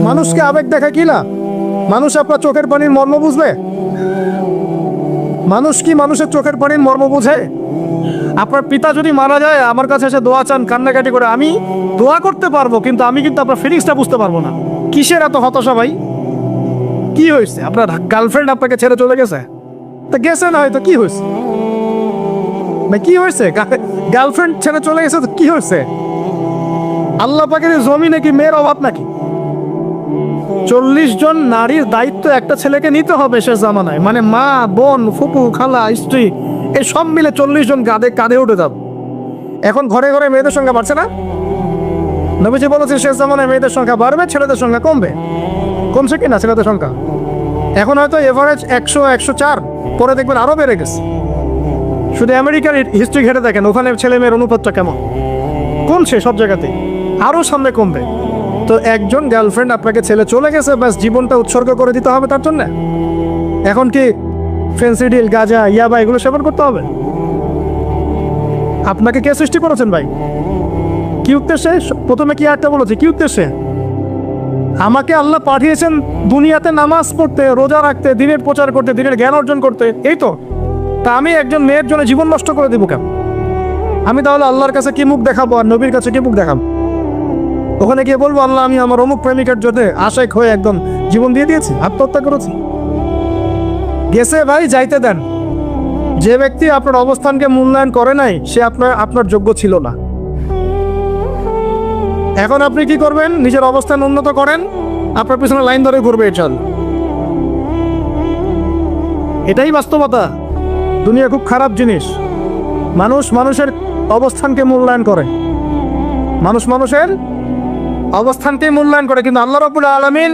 মানুষকে আবেগ দেখা কি না? মানুষ আপনার চোখের পানির মর্ম বুঝবে? মানুষ কি মানুষের চোখের পানির মর্ম বুঝে? আপনার পিতা যদি মারা যায়, আমার কাছে এসে দোয়া চান কান্নাকাটি করে, আমি দোয়া করতে পারবো, কিন্তু আমি কিন্তু আপনার ফিলিংসটা বুঝতে পারবো না। কিসের এত হতাশা ভাই? কি হয়েছে? আপনার গার্লফ্রেন্ড আপনাকে ছেড়ে চলে গেছে? তা গেছে না, হয়তো কি হয়েছে ভাই? কি হয়েছে? গার্লফ্রেন্ড ছেড়ে চলে গেছে তো কি হয়েছে? আল্লাহ পাকের জমিনে কি মেয়ের অভাব নাকি? 40 জন নারীর দায়িত্ব একটা ছেলেকে নিতে হবে সে জামানায়, মানে মা, বোন, ফুপু, খালা, স্ত্রী, এই সব মিলে 40 জন কাঁধে উঠে যাব। এখন ঘরে ঘরে মেয়েদের সংখ্যা বাড়ছে না? নবীজি বলেছে শেষ জামানায় মেয়েদের সংখ্যা বাড়বে, ছেলেদের সংখ্যা কমবে। কমছে কিনা ছেলেদের সংখ্যা? এখন হয়তো এভারেজ 100, 104, পরে দেখবেন আরো বেড়ে গেছে। শুধু আমেরিকার হিস্ট্রি ঘেটে দেখেন, ওখানে ছেলে মেয়ের অনুপাতটা কেমন। কমছে সব জায়গাতে, আরো সামনে কমবে। তো একজন গার্লফ্রেন্ড আপনাকে ছেলে চলে গেছে, ব্যাস জীবনটা উৎসর্গ করে দিতে হবে তার জন্য? এখন কি ফেন্সিডিল, গাঁজা, ইয়াবা এগুলো সেবন করতে হবে? আপনাকে কে সৃষ্টি করেছেন ভাই? কি উদ্দেশ্যে? প্রথমে কি একটা বলেছে, কি উদ্দেশ্যে? আমাকে আল্লাহ পাঠিয়েছেন দুনিয়াতে নামাজ পড়তে, রোজা রাখতে, দিনের প্রচার করতে, দিনের জ্ঞান অর্জন করতে, এই তো। তা আমি একজন মেয়ের জন্য জীবন নষ্ট করে দেবো কেন? আমি তাহলে আল্লাহর কাছে কি মুখ দেখাবো, আর নবীর কাছে কি মুখ দেখাবো? ওখানে গিয়ে বলবো আল্লাহ আমি আমার অমুক প্রেমিকার জন্য আশেক হয়ে একদম জীবন দিয়ে দিয়েছি, আত্মহত্যা করেছি? গেছে ভাই, যাইতে দেন। যে ব্যক্তি আপনার অবস্থানকে মূল্যায়ন করে নাই, সে আপনার যোগ্য ছিল না। এখন আপনি কি করবেন? নিজের অবস্থান উন্নত করেন, আপনার পিছনে লাইন ধরে ঘুরবে চল। এটাই বাস্তবতা। দুনিয়া খুব খারাপ জিনিস। মানুষ মানুষের অবস্থানকে মূল্যায়ন করে, মানুষ মানুষের অবস্থানকে মূল্যায়ন করে, কিন্তু আল্লাহ রাব্বুল আলামিন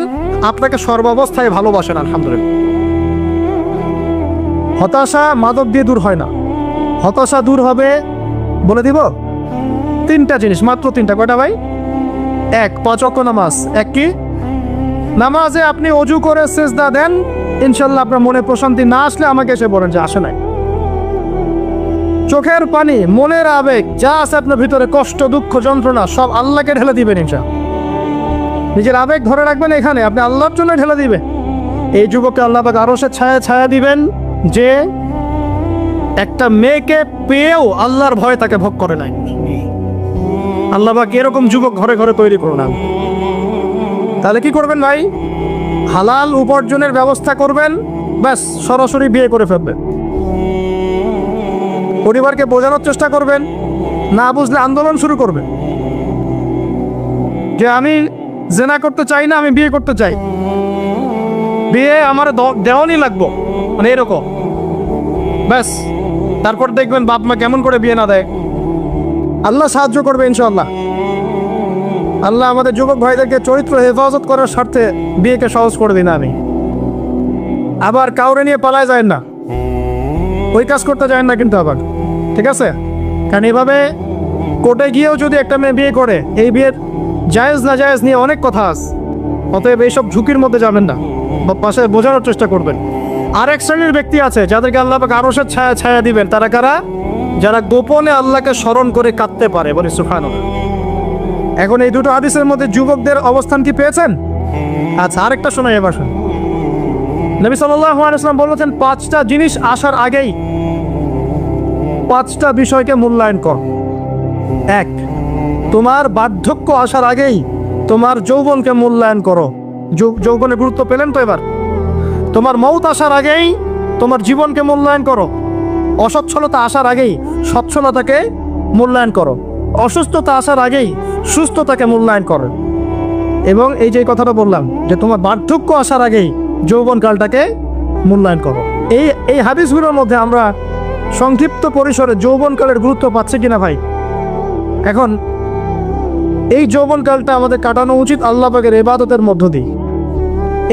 আপনাকে সর্বাবস্থায় ভালোবাসেন। আলহামদুলিল্লাহ। হতাশা মাদক দিয়ে দূর হয় না। হতাশা দূর হবে, বলে দিব, 3টা জিনিস, মাত্র 3টা। কয়টা ভাই? 1, 5 ওয়াক্ত নামাজ। এক কি? নামাজে আপনি অজু করে সিজদা দেন, ইনশাল্লাহ আপনার মনে প্রশান্তি না আসলে আমাকে এসে বলেন যে আসে নাই। চোখের পানি, মনের আবেগ যা আছে আপনার ভিতরে, কষ্ট, দুঃখ, যন্ত্রণা, সব আল্লাহকে ঢেলে দিবেন ইনশাল্লাহ। নিজের আবেগ ধরে রাখবেন এখানে, আপনি আল্লাহর জন্য ঢেলে দিবেন। এই যুবককে আল্লাহ পাক আরশের ছায়া দিবেন, যে একটা মেয়েকে পেয়েও আল্লাহর ভয় তাকে ভোগ করে নাই। আল্লাহ পাক এরকম যুবক ঘরে ঘরে তৈরি করুন। তাহলে কি করবেন ভাই? হালাল উপার্জনের ব্যবস্থা করবেন, ব্যাস সরাসরি বিয়ে করে ফেলবেন। পরিবারকে বোঝানোর চেষ্টা করবেন, না বুঝলে আন্দোলন শুরু করবেন যে আমি জেনা করতে চাই না, আমি বিয়ে করতে চাই, বিয়ে আমার দেওয়ানি লাগবো, মানে এরকম। ব্যাস, তারপর দেখবেন বাপ মা কেমন করে বিয়ে না দেয়। আল্লাহ সাহায্য করবে ইনশাআল্লাহ। আল্লাহ আমাদের যুবক ভাইদেরকে চরিত্র হেফাজত করার স্বার্থে বিয়েকে সহজ করে দিন। আমি আবার কাউরে নিয়ে পালায় যায় না, ওই কাজ করতে যায় না কিন্তু আবার, ঠিক আছে? কারণ এভাবে কোর্টে গিয়েও যদি একটা মেয়ে বিয়ে করে, এই বিয়ের জায়েজ না জায়েজ নিয়ে অনেক কথা আছে। অতএব এইসব ঝুঁকির মধ্যে যাবেন না, পাশে বোঝানোর চেষ্টা করবেন। আরেক শ্রেণীর ব্যক্তি আছে যাদেরকে আল্লাহ পাক আরশের ছায়া দিবেন। তারা কারা? যারা গোপনে আল্লাহকে স্মরণ করে কাঁদতে পারে, বলে সুবহানাল্লাহ। এখন এই দুটো হাদিসের মধ্যে যুবকদের অবস্থান কি পেয়েছেন? আচ্ছা, আরেকটা শোনাই এবার। নবী সাল্লাল্লাহু আলাইহি ওয়াসাল্লাম বলেছেন 5টা জিনিস আসার আগেই 5টা বিষয়কে মূল্যায়ন কর। 1, তোমার বার্ধক্য আসার আগেই তোমার যৌবনকে মূল্যায়ন করো। যৌবনের গুরুত্ব পেলেন তো এবার? তোমার মৌত আসার আগেই তোমার জীবনকে মূল্যায়ন করো। অসচ্ছলতা আসার আগেই সচ্ছলতাকে মূল্যায়ন করো। অসুস্থতা আসার আগেই সুস্থতাকে মূল্যায়ন করো। এবং এই যে কথাটা বললাম যে তোমার বার্ধক্য আসার আগেই যৌবনকালটাকে মূল্যায়ন করো। এই হাদিসগুলোর মধ্যে আমরা সংক্ষিপ্ত পরিসরে যৌবনকালের গুরুত্ব পাচ্ছি কিনা ভাই? এখন এই যৌবনকালটা আমাদের কাটানো উচিত আল্লাহ পাকের ইবাদতের মধ্য দিয়ে।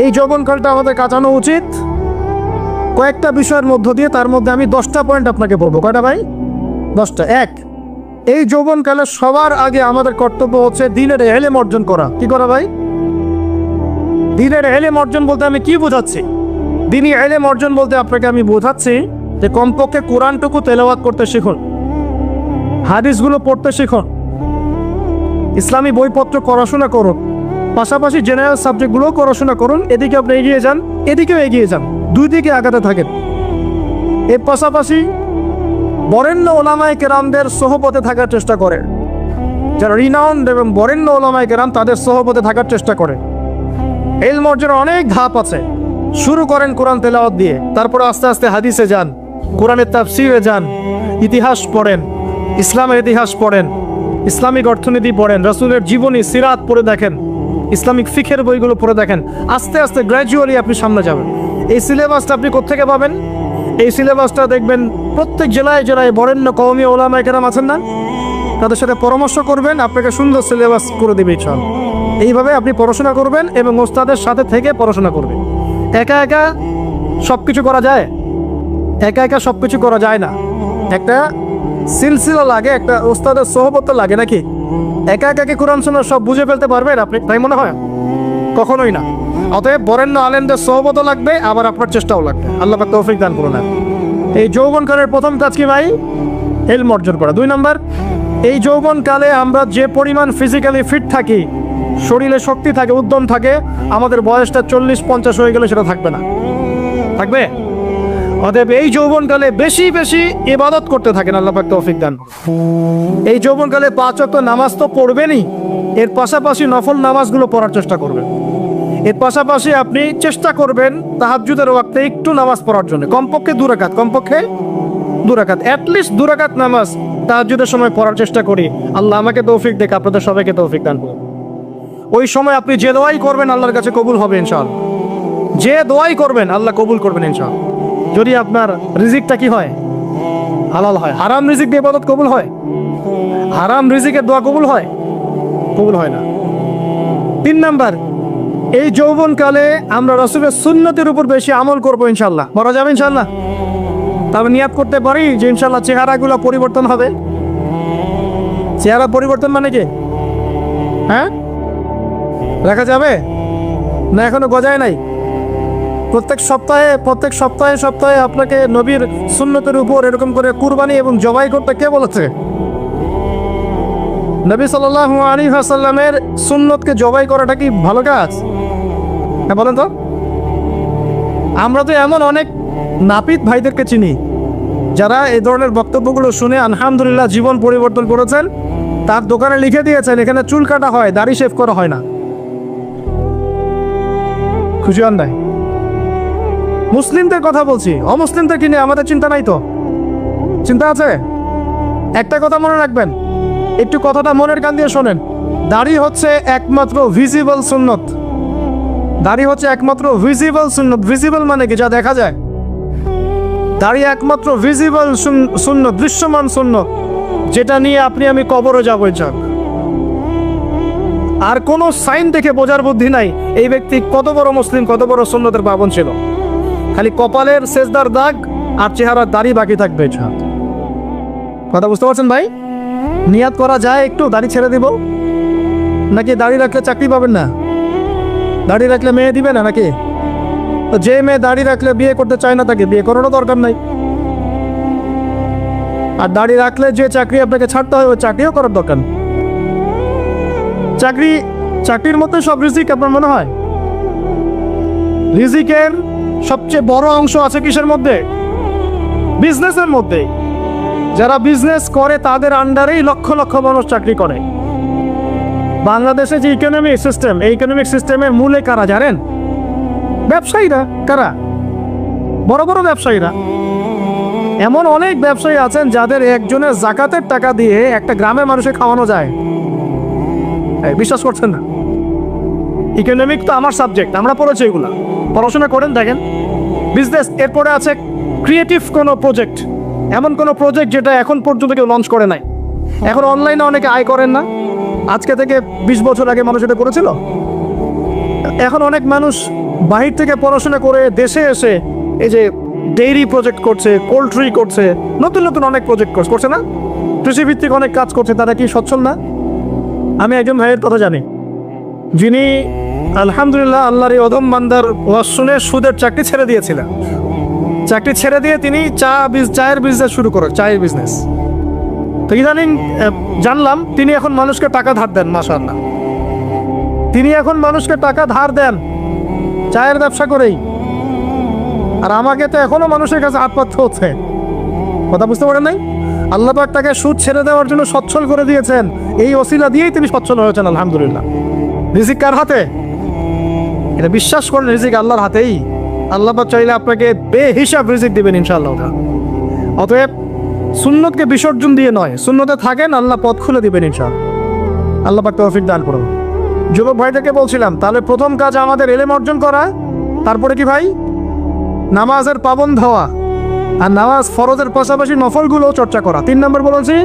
এই যৌবনকালটা আমাদের কাটানো উচিত কয়েকটা বিষয়ের মধ্য দিয়ে। তার মধ্যে আমি 10টা পয়েন্ট আপনাকে বলবো। কয়টা ভাই? 10টা। 1, এই যৌবনকালে সবার আগে আমাদের কর্তব্য হচ্ছে দ্বীনের ইলম অর্জন করা। কি করা ভাই? দ্বীনের ইলম অর্জন বলতে আমি কি বোঝাচ্ছি? দ্বীনি ইলম অর্জন বলতে আপনাকে আমি বোঝাচ্ছি যে কমপক্ষে কোরআনটুকু তেলাওয়াত করতে শিখুন, হাদিসগুলো পড়তে শিখুন, ইসলামী বইপত্র পড়াশোনা করুন, পাশাপাশি জেনারেল সাবজেক্টগুলো পড়াশোনা করুন। এদিকে আপনি এগিয়ে যান, এদিকেও এগিয়ে যান, দুই দিকে আগাতে থাকেন। এর পাশাপাশি বরেণ্য ওলামায়ে কেরামদের সোহবতে থাকার চেষ্টা করেন। যারা রিনাউন্ড এবং বরেণ্য ওলামায়ে কেরাম, তাদের সোহবতে থাকার চেষ্টা করেন। ইলম অর্জনের অনেক ধাপ আছে। শুরু করেন কোরআন তেলাওয়াত দিয়ে, তারপরে আস্তে আস্তে হাদিসে যান, কোরআনের তাফসিরে যান, ইতিহাস পড়েন, ইসলামের ইতিহাস পড়েন, ইসলামিক অর্থনীতি পড়েন, রাসূলের জীবনী সিরাত পড়ে দেখেন, ইসলামিক ফিকহের বইগুলো পড়ে দেখেন। আস্তে আস্তে গ্র্যাজুয়ালি আপনি সামনে যাবেন। এই সিলেবাসটা আপনি কোত্থেকে পাবেন? এই সিলেবাসটা দেখবেন প্রত্যেক জেলায় জেলায় বরেণ্য কওমি ওলামায়ে কেরাম আছেন না, তাদের সাথে পরামর্শ করবেন, আপনাকে সুন্দর সিলেবাস করে দেবে ইনশাআল্লাহ। এইভাবে আপনি পড়াশোনা করবেন এবং ওস্তাদের সাথে থেকে পড়াশোনা করবেন। একা একা সব কিছু করা যায়? একা একা সব কিছু করা যায় না। একটা সিলসিলা লাগে, একটা ওস্তাদের সোহবত লাগে নাকি? একা একা কি কোরআন সুন্নাহ সব বুঝে ফেলতে পারবেন আপনি? তাই মনে হয়? কখনোই না। অতএব বরেণ্য আলেমদের সোহবতও লাগবে, আবার আপনার চেষ্টাও লাগবে। আল্লাহ পাক তৌফিক দান করুন। এই যৌবনকালের প্রথম কাজ কি ভাই? ইলম অর্জন করা। 2 নাম্বার, এই যৌবনকালে আমরা যে পরিমাণ ফিজিক্যালি ফিট থাকি, শরীরে শক্তি থাকে, উদ্যম থাকে, আমাদের বয়সটা 40-50 হয়ে গেলে সেটা থাকবে না। থাকবে? অতএব এই যৌবনকালে বেশি বেশি ইবাদত করতে থাকেন। আল্লাহ পাক তৌফিক দান। এই যৌবনকালে 5 ওয়াক্ত নামাজ তো পড়বেনই, এর পাশাপাশি নফল নামাজগুলো পড়ার চেষ্টা করবেন। এর পাশাপাশি আপনি চেষ্টা করবেন তাহাজ্জুদের ওয়াক্তে একটু নামাজ পড়ার জন্য, কমপক্ষে 2 রাকাত, কমপক্ষে 2 রাকাত, অ্যাটলিস্ট 2 রাকাত নামাজ তাহাজ্জুদের সময় পড়ার চেষ্টা করি। আল্লাহ আমাকে তৌফিক দেখ, আপনাদের সবাইকে তৌফিক দান করুন। ওই সময় আপনি যে দোয়াই করবেন আল্লাহর কাছে কবুল হবে ইনশাআল্লাহ। যে দোয়াই করবেন আল্লাহ কবুল করবেন ইনশাআল্লাহ। যদি আপনার রিজিকটা কি হয়? হালাল হয়। হারাম রিজিক দিয়ে ইবাদত কবুল হয়? হারাম রিজিকের দোয়া কবুল হয়? কবুল হয় না। 3 নাম্বার, এই যৌবনকালে আমরা রাসূলের সুন্নতের উপর বেশি আমল করবো ইনশাআল্লাহ। বলা যাবে ইনশাআল্লাহ? তবে নিয়াত করতে পারি যে ইনশাআল্লাহ চেহারাগুলো পরিবর্তন হবে। চেহারা পরিবর্তন মানে কি? হ্যাঁ, রাখা যাবে না? এখনো গজায় নাই। প্রত্যেক সপ্তাহে আপনাকে নবীর সুন্নতের উপর এরকম করে কুরবানি এবং জবাই করতে কে বলেছে? নবী সাল্লাল্লাহু আলাইহি ওয়াসাল্লামের সুন্নতকে জবাই করাটা কি ভালো কাজ? হ্যাঁ বলেন তো। আমরা তো এমন অনেক নাপিত ভাইদেরকে চিনি যারা এই ধরনের বক্তব্যগুলো শুনে আলহামদুলিল্লাহ জীবন পরিবর্তন করেছেন। তার দোকানে লিখে দিয়েছেন এখানে চুল কাটা হয়, দাড়ি শেভ করা হয় না। খুশি হন নাই? মুসলিমদের কথা বলছি, অমুসলিমদের কি নিয়ে আমাদের চিন্তা নাই তো? চিন্তা আছে। একটা কথা মনে রাখবেন, একটু কথাটা মনের কান দিয়ে শোনেন। দাড়ি হচ্ছে একমাত্র ভিজিবল সুন্নত। দাড়ি হচ্ছে একমাত্র ভিজিবল সুন্নত। ভিজিবল মানে কি? যা দেখা যায়। দাড়ি একমাত্র ভিজিবল সুন্নত, দৃশ্যমান সুন্নত, যেটা নিয়ে আপনি আমি কবরে যাবো যাক। আর কোনো সাইন দেখে বোঝার বুদ্ধি নাই এই ব্যক্তি কত বড় মুসলিম, কত বড় সুন্নতের পাবন ছিল। খালি কপালের সেজদার দাগ আর চেহারার দাড়ি বাকি থাকবে। কথা বুঝতে পারছেন ভাই? নিয়াত করা যায় একটু দাড়ি ছেড়ে দিব, নাকি দাড়ি রাখলে চাকরি পাবেন না? দাড়ি রাখলে মেয়ে দিবে না নাকি? তো যে মেয়ে দাড়ি রাখলে বিয়ে করতে চায় না তাকে বিয়ে করারও দরকার নাই। আর দাড়ি রাখলে যে চাকরি আপনাকে ছাড়তে হয় ওই চাকরিও করার দরকার নেই। চাকরির মধ্যে সব রিজিক আপনার মনে হয়? রিজিকের সবচেয়ে বড় অংশ আছে কিসের মধ্যে? বিজনেসের মধ্যে। যারা বিজনেস করে তাদের আন্ডারেই লক্ষ লক্ষ মানুষ চাকরি করে। বাংলাদেশে যে ইকোনমিক সিস্টেম, এই ইকোনমিক সিস্টেমের মূলে কারা জানেন? ব্যবসায়ীরা। কারা? বড় বড় ব্যবসায়ীরা। এমন অনেক ব্যবসায়ী আছেন যাদের একজনের জাকাতের টাকা দিয়ে একটা গ্রামের মানুষকে খাওয়ানো যায়। বিশ্বাস করছেন না? ইকোনমিক তো আমার সাবজেক্ট, আমরা পড়েছি এগুলা, পড়াশোনা করেন দেখেন। বিজনেস, এরপরে আছে ক্রিয়েটিভ কোনো প্রজেক্ট, এমন কোনো প্রজেক্ট যেটা এখন পর্যন্ত কেউ লঞ্চ করে নাই। এখন অনলাইনে অনেকে আয় করেন না, আজকে থেকে 20 বছর আগে মানুষ এটা করেছিল। এখন অনেক মানুষ বাহির থেকে পড়াশোনা করে দেশে এসে এই যে ডেইরি প্রজেক্ট করছে, পোলট্রি করছে, নতুন নতুন অনেক প্রজেক্ট করছে না? কৃষিভিত্তিক অনেক কাজ করছে। তারা কি সচ্ছল না? আমি একজন ভাইয়ের কথা জানি যিনি আলহামদুলিল্লাহ আল্লাহর এই অদম বান্দার ওয়াজ শুনে সুদের চাকরি ছেড়ে দিয়েছিলেন। চাকরি ছেড়ে দিয়ে তিনি চায়ের বিজনেস শুরু করেন, চায়ের বিজনেস। তো ইদানিং জানলাম তিনি এখন মানুষকে টাকা ধার দেন। মাশাআল্লাহ, তিনি এখন মানুষকে টাকা ধার দেন চায়ের ব্যবসা করেই, আর আমাকে তো এখনো মানুষের কাছে হাত পাততে হচ্ছে। কথা বুঝতে পারেন নাই? আল্লাহ পাক তাকে সুদ ছেড়ে দেওয়ার জন্য সচ্ছল করে দিয়েছেন, এই ওসিলা দিয়েই তিনি সচ্ছল হয়েছেন আলহামদুলিল্লাহ। রিজিক কার হাতে? এটা বিশ্বাস করেন, রিজিক আল্লাহর হাতেই। আল্লাহ পাক চাইলে আপনাকে বেহিসাব রিজিক দিবেন ইনশাআল্লাহ। অতএব সুন্নতকে বিসর্জন দিয়ে নয়, সুন্নতে থাকেন, আল্লাহ পথ খুলে দিবেন ইনশাআল্লাহ। আল্লাহ পাক তৌফিক দান করুন। যুবক ভাইদেরকে বলছিলাম, তাহলে প্রথম কাজ আমাদের ইলম অর্জন করা, তারপরে কি ভাই? নামাজের পাবন্দ হওয়া, আর নামাজ ফরজের পাশাপাশি নফলগুলো চর্চা করা। 3 নম্বর বলেছি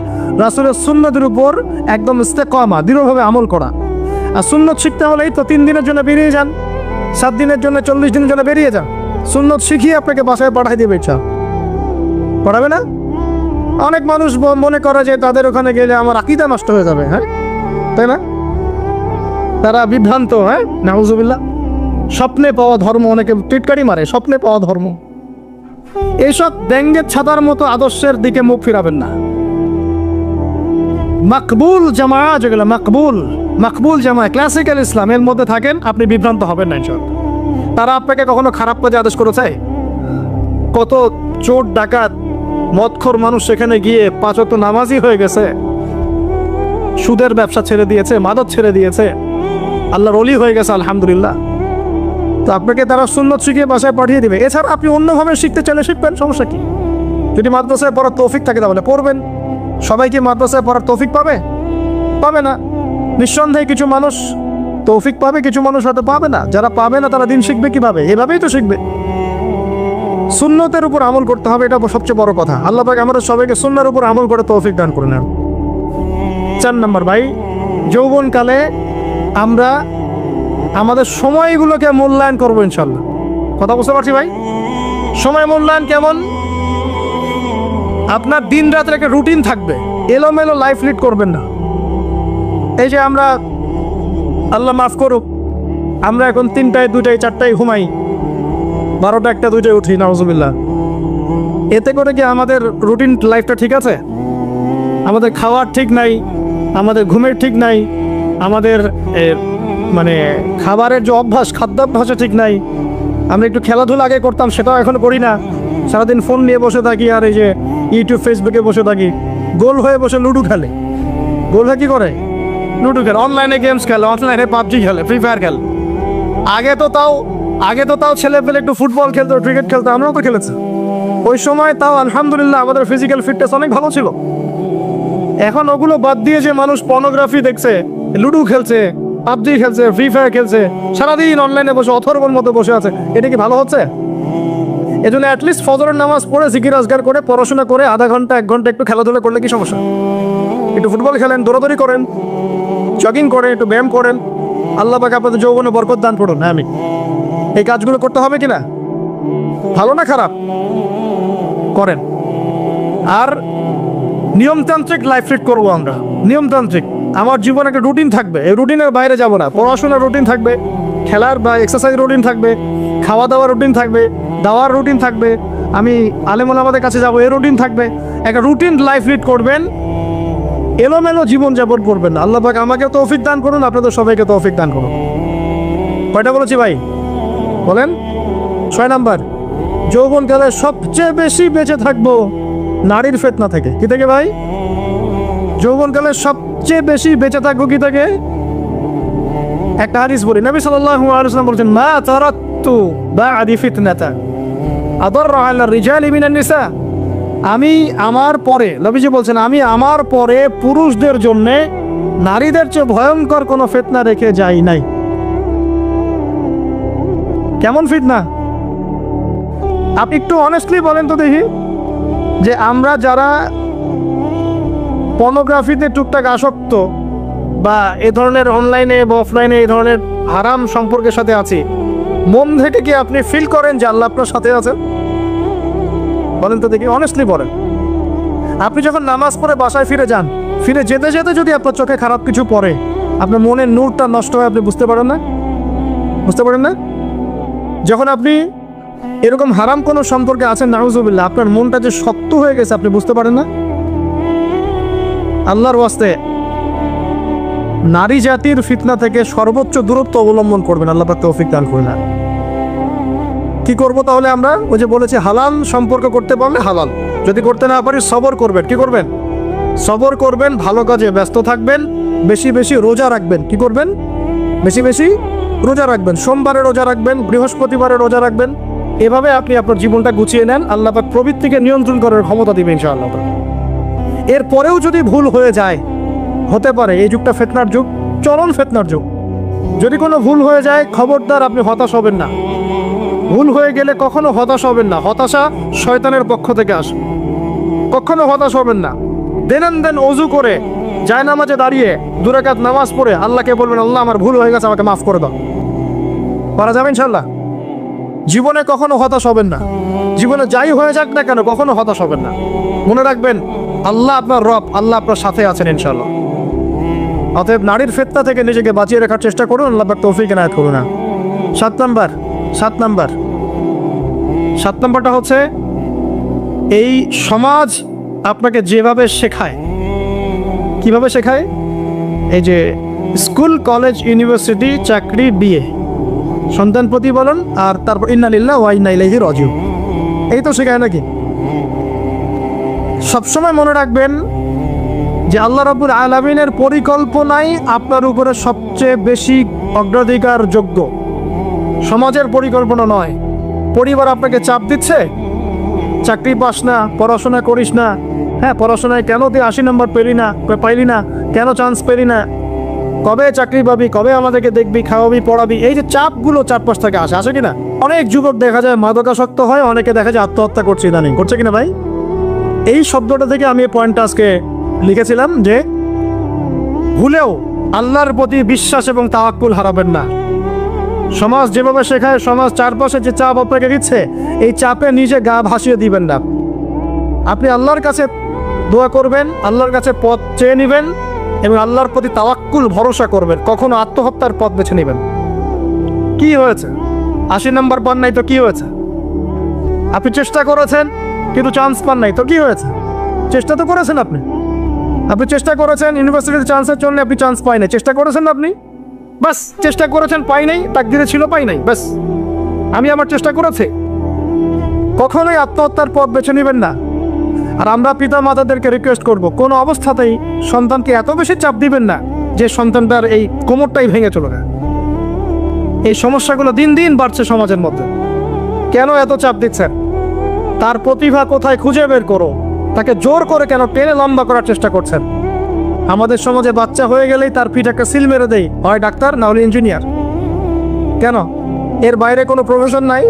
রাসূলের সুন্নতের উপর একদম ইস্তেকামা, দৃঢ়ভাবে আমল করা। আর সুন্নত শিখতে হলেই তো 3 দিনের জন্য বেরিয়ে যান, 7 দিনের জন্য, 40 দিনের জন্য বেরিয়ে যান। সুন্নত শিখিয়ে আপনাকে বাসায় পাঠাই দেবে, ইচ্ছা পড়াবে না? অনেক মানুষ মনে করে যে তাদের ওখানে গেলে আমার আকীদা নষ্ট হয়ে যাবে, হ্যাঁ তাই না? তারা বিভ্রান্ত, হ্যাঁ নাউজুবিল্লাহ। স্বপ্নে পাওয়া ধর্ম, অনেকে টিটকারি মারে, স্বপ্নে পাওয়া ধর্ম। এইসব ব্যঙ্গের ছাতার মতো আদর্শের দিকে মুখ ফিরাবেন না। মাকবুল জামা, যেগুলো মাকবুল জামা, ক্লাসিক্যাল ইসলামের মধ্যে থাকেন, আপনি বিভ্রান্ত হবেন না ইনশাআল্লাহ। তারা আপনাকে কখনো খারাপ কাজে আদেশ করেছে? কত চোর ডাকাত মদখোর মানুষ সেখানে গিয়ে 5 ওয়াক্ত নামাজি হয়ে গেছে, সুদের ব্যবসা ছেড়ে দিয়েছে, মাদক ছেড়ে দিয়েছে, আল্লাহর ওলি হয়ে গেছে আলহামদুলিল্লাহ। তো আপনাকে তারা সুন্নত শিখিয়ে বাসায় পাঠিয়ে দিবে। এছাড়া আপনি অন্যভাবে শিখতে চাইলে শিখবেন, সমস্যা কি? যদি মাদ্রাসায় পড়ার তৌফিক থাকে তাহলে পড়বেন। সবাই কি মাদ্রাসায় পড়ার তৌফিক পাবে? পাবে না। নিঃসন্দেহে কিছু মানুষ তৌফিক পাবে, কিছু মানুষ হয়তো পাবে না। যারা পাবে না তারা দিন শিখবে কিভাবে? এভাবেই তো শিখবে। সুন্নতের উপর আমল করতে হবে, এটা সবচেয়ে বড় কথা। আল্লাহ পাক আমাদের সবাইকে সুন্নাহর উপর আমল করে তৌফিক দান করে নেন। 4 নম্বর ভাই, যৌবনকালে আমরা আমাদের সময়গুলোকে মূল্যায়ন করবো ইনশাল্লাহ। কথা বুঝতে পারছি ভাই? সময় মূল্যায়ন কেমন? আপনার দিন রাতের একটা রুটিন থাকবে, এলোমেলো লাইফ লিড করবেন না। এই যে আমরা, আল্লাহ মাফ করুক, আমরা এখন 3টায় 2টায় 4টায় ঘুমাই, 12টা 1টা 2টায় উঠি, নাউজুবিল্লাহ। এতে করে কি আমাদের রুটিন লাইফটা ঠিক আছে? আমাদের খাওয়ার ঠিক নাই, আমাদের ঘুমের ঠিক নাই, আমাদের মানে খাবারের যে অভ্যাস, খাদ্যাভ্যাসও ঠিক নাই। আমরা একটু খেলাধুলা আগে করতাম, সেটাও এখন করি না। সারাদিন ফোন নিয়ে বসে থাকি, আর এই যে ইউটিউব ফেসবুকে বসে থাকি। গোল হয়ে বসে লুডো খেলে। গোল হয়ে কি করে? লুডো খেলে, অনলাইনে গেমস খেলে, অনলাইনে পাবজি খেলে, ফ্রি ফায়ার খেলে। আগে তো তাও ছেলে পেলে একটু ফুটবল খেলতো, ক্রিকেট খেলতো, আমরাও তো খেলেছি ওই সময়। তাও আলহামদুলিল্লাহ আমাদের ফিজিক্যাল ফিটনেস অনেক ভালো ছিল। এখন ওগুলো বাদ দিয়ে যে মানুষ পর্নোগ্রাফি দেখছে, লুডো খেলছে, পাবজি খেলছে, ফ্রি ফায়ার খেলছে, সারাদিন অনলাইনে বসে অথর্বর মতো বসে আছে, এটা কি ভালো হচ্ছে? এজন্য অ্যাটলিস্ট ফজরের নামাজ পড়ে, জিকির আজগার করে, পড়াশোনা করে, আধা ঘন্টা 1 ঘন্টা একটু খেলাধুলা করলে কি সমস্যা? একটু ফুটবল খেলেন, দৌড়াদৌড়ি করেন, জগিং করেন, একটু ব্যায়াম করেন। আল্লাহ পাক আপনাদের যৌবনে বরকত দান করুন। হ্যাঁ, আমি এই কাজগুলো করতে হবে কিনা? ভালো না খারাপ? করেন। আর নিয়মতান্ত্রিক লাইফ লিড করবো আমরা। নিয়মতান্ত্রিক, আমার জীবনে একটা রুটিন থাকবে, এই রুটিনের বাইরে যাব না। পড়াশোনার রুটিন থাকবে, খেলার বা এক্সারসাইজ রুটিন থাকবে, খাওয়া দাওয়ার রুটিন থাকবে, দাওয়ার রুটিন থাকবে, আমি আলেম ওলামাদের কাছে যাবো, এই রুটিন থাকবে। একটা রুটিন লাইফ লিড করবেন, এলোমেলো জীবন যাপন করবেন না। আল্লাহ পাক আমাকে তৌফিক দান করুন, আপনাদের সবাইকে তৌফিক দান করুন। কয়টা বলেছি ভাই? বলেন। 6 নাম্বার, যৌবনকালে সবচেয়ে বেশি বেঁচে থাকবো নারীর ফিতনা থেকে। কি থেকে ভাই? যৌবনকালে সবচেয়ে বেশি বেঁচে থাকবো কি থেকে? একটা হাদিস বলি, নবী সাল্লাল্লাহু আলাইহি ওয়াসাল্লাম বলেছেন, মা তারাকতু বা'দি ফিতনাতা আদাররা আলা রিজালি মিনান নিসা। আমি আমার পরে, নবীজি বলছেন, আমি আমার পরে পুরুষদের জন্য নারীদের চেয়ে ভয়ঙ্কর কোনো ফিতনা রেখে যাই নাই। কেমন ফিতনা? আপনি একটু অনেস্টলি বলেন তো দেখি, যে আমরা যারা পর্নোগ্রাফিতে টুকটাক আসক্ত, বা এ ধরনের অনলাইনে বা অফলাইনে এই ধরনের হারাম সম্পর্কের সাথে আছি, মন থেকে কি আপনি ফিল করেন যে আল্লাহ আপনার সাথে আছেন? বলেন তো দেখি, অনেস্টলি বলেন। আপনি যখন নামাজ পড়ে বাসায় ফিরে যান, ফিরে যেতে যেতে যদি আপনার চোখে খারাপ কিছু পড়ে, আপনার মনের নূরটা নষ্ট হয়, আপনি বুঝতে পারেন না? বুঝতে পারেন না? যখন আপনি এরকম হারাম কোনো সম্পর্কে আছেন, নাউজুবিল্লাহ, আপনার মনটা যে শক্ত হয়ে গেছে, আপনি বুঝতে পারেন না? আল্লাহর ওয়াস্তে নারী জাতির ফিতনা থেকে সর্বোচ্চ দূরত্ব অবলম্বন করবেন। আল্লাহ পাক তৌফিক দান করুন। কি করব তাহলে আমরা? ওই যে বলেছি হালাল সম্পর্ক করতে পারলে হালাল, যদি করতে না পারি সবর করবেন। কি করবেন? সবর করবেন, ভালো কাজে ব্যস্ত থাকবেন, বেশি বেশি রোজা রাখবেন। কি করবেন? বেশি বেশি রোজা রাখবেন। সোমবারে রোজা রাখবেন, বৃহস্পতিবারে রোজা রাখবেন। এভাবে আপনি আপনার জীবনটা গুছিয়ে নেন, আল্লাহ পাক প্রবৃত্তিকে নিয়ন্ত্রণ করার ক্ষমতা দিবেন ইনশাআল্লাহ। এরপরেও যদি ভুল হয়ে যায়, হতে পারে এই যুগটা ফিতনার যুগ, চরম ফিতনার যুগ। যদি কোনো ভুল হয়ে যায়, খবরদার আপনি হতাশ হবেন না। ভুল হয়ে গেলে কখনো হতাশ হবেন না। হতাশা শয়তানের পক্ষ থেকে আসে। কখনো হতাশ হবেন না। দেন অজু করে জায়নামাজে দাঁড়িয়ে 2 রাকাত নামাজ পড়ে আল্লাহকে বলবেন, আল্লাহ আমার ভুল হয়ে গেছে, আমাকে মাফ করে দাও। করা যাবে ইনশাল্লাহ। জীবনে কখনো হতাশ হবেন না। জীবনে যাই হয়ে যাক না কেন, কখনো হতাশ হবেন না। মনে রাখবেন আল্লাহ আপনার রব, আল্লাহ আপনার সাথে আছেন ইনশাল্লাহ। অতএব নারীর ফিতনা থেকে নিজেকে বাঁচিয়ে রাখার চেষ্টা করুন। আল্লাহ পাক তৌফিক এনায়েত করুন। 7 নাম্বারটা হচ্ছে এই সমাজ আপনাকে যেভাবে শেখায়, কিভাবে শেখায়? এই যে স্কুল, কলেজ, ইউনিভার্সিটি, চাকরি, বিয়ে, সন্তান প্রতিপালন, আর তারপর ইন্না লিল্লাহি ওয়া ইন্না ইলাইহি রাজিউন, এই তো শেখায় নাকি? সবসময় মনে রাখবেন যে আল্লাহ রাব্বুল আলামিনের পরিকল্পনাই আপনার উপরে সবচেয়ে বেশি অগ্রাধিকার যোগ্য, সমাজের পরিকল্পনা নয়। পরিবার আপনাকে চাপ দিচ্ছে, চাকরি পাস না, পড়াশোনা করিস না, হ্যাঁ পড়াশোনায় কেন তুই 80 নম্বর পাইলি না, কেন চান্স পেলি না, কবে চাকরি পাবি, কবে আমাদেরকে দেখবি, খাওয়াবি, পড়াবি, এই যে চাপগুলো চারপাশ থেকে আসে কিনা? অনেক যুবক দেখা যায় মাদকাসক্ত হয়, অনেকে দেখা যায় আত্মহত্যা করছে ইদানিং, করছে কিনা ভাই? এই শব্দটা থেকে আমি এই পয়েন্টটা আজকে লিখেছিলাম যে ভুলেও আল্লাহর প্রতি বিশ্বাস এবং তাওয়াক্কুল হারাবেন না। সমাজ যেভাবে শেখায়, সমাজ চারপাশে যে চাপ আপনাকে দিচ্ছে, এই চাপে নিজে গা ভাসিয়ে দিবেন না। আপনি আল্লাহর কাছে দোয়া করবেন, আল্লাহর কাছে পথ চেয়ে নেবেন এবং আল্লাহর প্রতি তাওয়াক্কুল ভরসা করবেন। কখনো আত্মহত্যার পথ বেছে নেবেন। কি হয়েছে? 80 নম্বর পান নাই তো কি হয়েছে? আপনি চেষ্টা করেছেন কিন্তু চান্স পান নাই তো কি হয়েছে? চেষ্টা তো করেছেন আপনি চেষ্টা করেছেন, ইউনিভার্সিটিতে চান্সের জন্য আপনি চান্স পাই নাই, চেষ্টা করেছেন আপনি, বাস চেষ্টা করেছেন, পাই নাই, তাকদিরে ছিল পাই নাই, বাস আমি আমার চেষ্টা করেছি। কখনোই আত্মহত্যার পথ বেছে নেবেন না। আর আমরা পিতা মাতাদেরকে রিকোয়েস্ট করব, কোনো অবস্থাতেই সন্তানকে এত বেশি চাপ দিবেন না যে সন্তানটার এই কোমরটাই ভেঙে চলে যায়। এই সমস্যাগুলো দিন দিন বাড়ছে সমাজের মধ্যে। কেন এত চাপ দিচ্ছেন? তার প্রতিভা কোথায় খুঁজে বের করো। তাকে জোর করে কেন টেনে লম্বা করার চেষ্টা করছেন? আমাদের সমাজে বাচ্চা হয়ে গেলেই তার পিঠ একটা সিল মেরে দেয়, হয় ডাক্তার না হলে ইঞ্জিনিয়ার। কেন? এর বাইরে কোনো প্রফেশন নাই?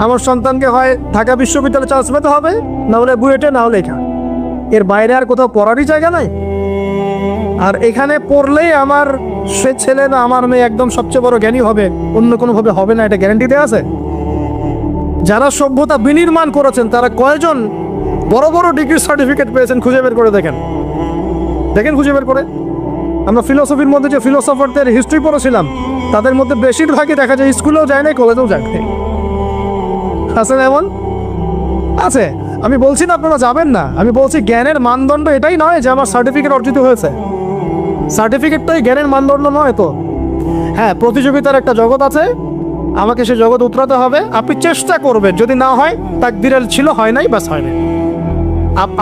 আমার সন্তানকে হয় ঢাকা বিশ্ববিদ্যালয়ে চান্স পেতে হবে, না হলে বুয়েটে, না হলে এখানে। এর বাইরে আর কোথাও পড়ারই জায়গা নাই। আর এখানে পড়লেই আমার সে ছেলে না আমার মেয়ে একদম সবচেয়ে বড় জ্ঞানী হবে, অন্য কোনোভাবে হবে না, এটা গ্যারান্টি দেওয়া আছে? যারা সভ্যতা বিনির্মাণ করেছেন তারা কয়জন বড় বড় ডিগ্রি সার্টিফিকেট পেয়েছেন খুঁজে বের করে দেখেন, খুঁজে বের করে। আমরা ফিলোসফির মধ্যে যে ফিলোসফারদের হিস্ট্রি পড়েছিলাম, তাদের মধ্যে বেশিরভাগই দেখা যায় স্কুলেও যায় না, কলেজেও যায় না। আছে না এমন? আছে। আমি বলছি না আপনারা যাবেন না, আমি বলছি জ্ঞানের মানদণ্ড এটাই নয় যে আমার সার্টিফিকেট অর্জিত হয়েছে। সার্টিফিকেটটাই জ্ঞানের মানদণ্ড নয় তো। হ্যাঁ, প্রতিযোগিতার একটা জগৎ আছে, আমাকে সে জগৎ উতরাতে হবে। আপনি চেষ্টা করবেন, যদি না হয় তাকদীরে ছিল, হয় নাই, বাস হয় নাই।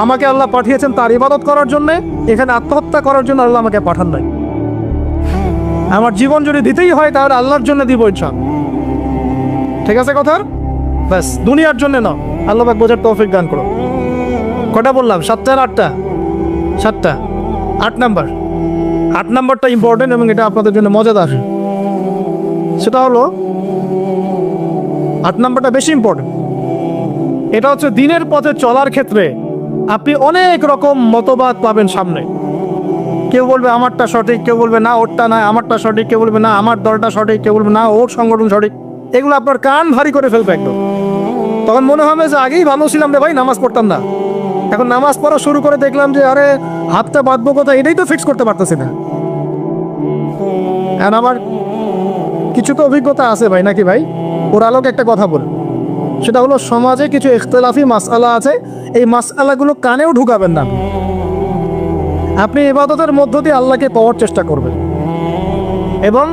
আমাকে আল্লাহ পাঠিয়েছেন তার ইবাদত করার জন্যে, এখানে আত্মহত্যা করার জন্য আল্লাহ আমাকে পাঠান নাই। আমার জীবন যদি দিতেই হয় তাহলে আল্লাহর জন্য দিব ইনশাআল্লাহ। ঠিক আছে কথা? ব্যাস, দুনিয়ার জন্য না। আল্লাহ পাক বোঝার তৌফিক দান করো। কটা বললাম? 7টা আর 8টা? 7টা। 8 নাম্বারটা ইম্পর্টেন্ট এবং এটা আপনাদের জন্য মজাদার। সেটা হলো 8 নাম্বারটা বেশি ইম্পর্টেন্ট। এটা হচ্ছে দিনের পথে চলার ক্ষেত্রে আপনি অনেক রকম মতবাদ পাবেন সামনে। কেউ বলবে আমারটা সঠিক, কেউ বলবে না ওরটা না আমারটা সঠিক, কেউ বলবে না আমার দলটা সঠিক, কেউ বলবে না ওর সংগঠন সঠিক। এগুলো আপনার কান ভারী করে ফেলবে একদম। তখন মনে হবে যে আগেই ভালো ছিলাম রে ভাই, নামাজ পড়তাম না, এখন নামাজ পড়া শুরু করে দেখলাম যে আরে হাতটা বাঁধবো কোথায় এটাই তো ফিক্স করতে পারতেছি না। আর আমার কিছু তো অভিজ্ঞতা আছে ভাই, নাকি ভাই? ওর আলোকে একটা কথা বল, সেটা হলো সমাজে কিছু ইখতিলাফি মাসআলা আছে, এই মাসআলাগুলো কানেও ঢুকাবেন না। আপনি ইবাদতের মধ্য দিয়ে আল্লাহকে পাওয়ার চেষ্টা করবেন। এবং